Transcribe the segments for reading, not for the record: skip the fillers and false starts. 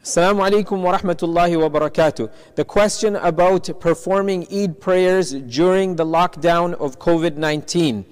Assalamu alaikum wa rahmatullahi wa barakatuh. The question about performing Eid prayers during the lockdown of COVID-19.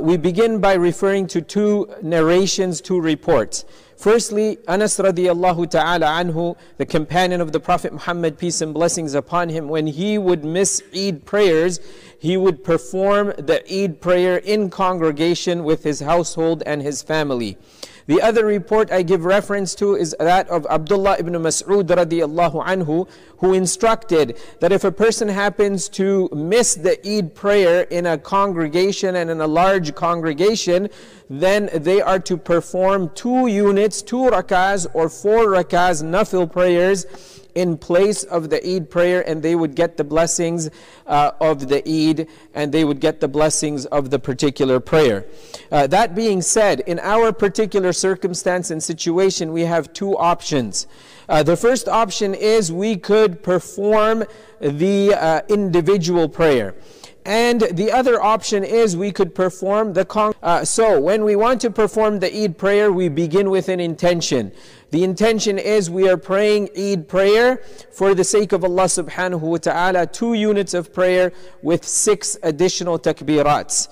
We begin by referring to two narrations, two reports. Firstly, Anas radiallahu ta'ala anhu, the companion of the Prophet Muhammad, peace and blessings upon him, when he would miss Eid prayers, he would perform the Eid prayer in congregation with his household and his family. The other report I give reference to is that of Abdullah ibn Mas'ud radiallahu anhu, who instructed that if a person happens to miss the Eid prayer in a congregation and in a large congregation, then they are to perform 2 units, 2 rakahs or 4 rakahs nafil prayers in place of the Eid prayer, and they would get the blessings of the Eid, and they would get the blessings of the particular prayer. That being said, in our particular circumstance and situation, we have 2 options. The first option is we could perform the individual prayer. And the other option is we could perform the so when we want to perform the Eid prayer, we begin with an intention. The intention is we are praying Eid prayer for the sake of Allah subhanahu wa ta'ala, 2 units of prayer with 6 additional takbirats.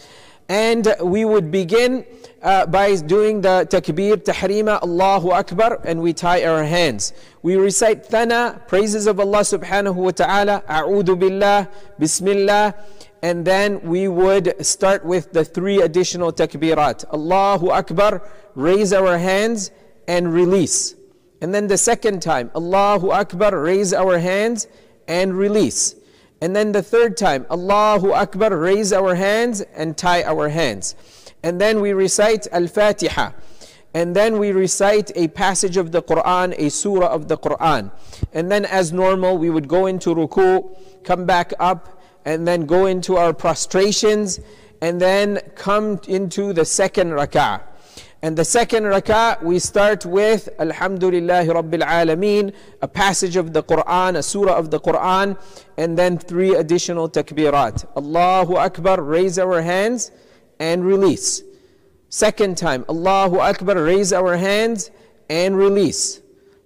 And we would begin by doing the takbir, tahrima, Allahu Akbar, and we tie our hands. We recite thana, praises of Allah subhanahu wa ta'ala, a'udhu billah, bismillah, and then we would start with the 3 additional takbirat. Allahu Akbar, raise our hands and release. And then the second time, Allahu Akbar, raise our hands and release. And then the third time, Allahu Akbar, raise our hands and tie our hands. And then we recite Al-Fatiha. And then we recite a passage of the Quran, a surah of the Quran. And then as normal, we would go into ruku, come back up, and then go into our prostrations, and then come into the second rak'ah. And the second rak'ah, we start with Alhamdulillahi Rabbil Alameen, a passage of the Quran, a surah of the Quran, and then 3 additional takbirat. Allahu Akbar, raise our hands and release. Second time, Allahu Akbar, raise our hands and release.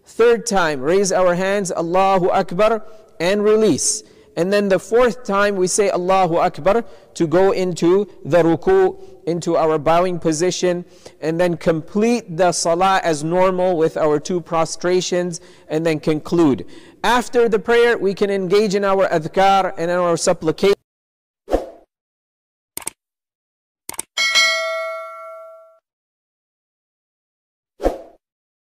Third time, raise our hands, Allahu Akbar, and release. And then the 4th time we say Allahu Akbar to go into the ruku, into our bowing position, and then complete the salah as normal with our 2 prostrations, and then conclude. After the prayer, we can engage in our adhkar and our supplication.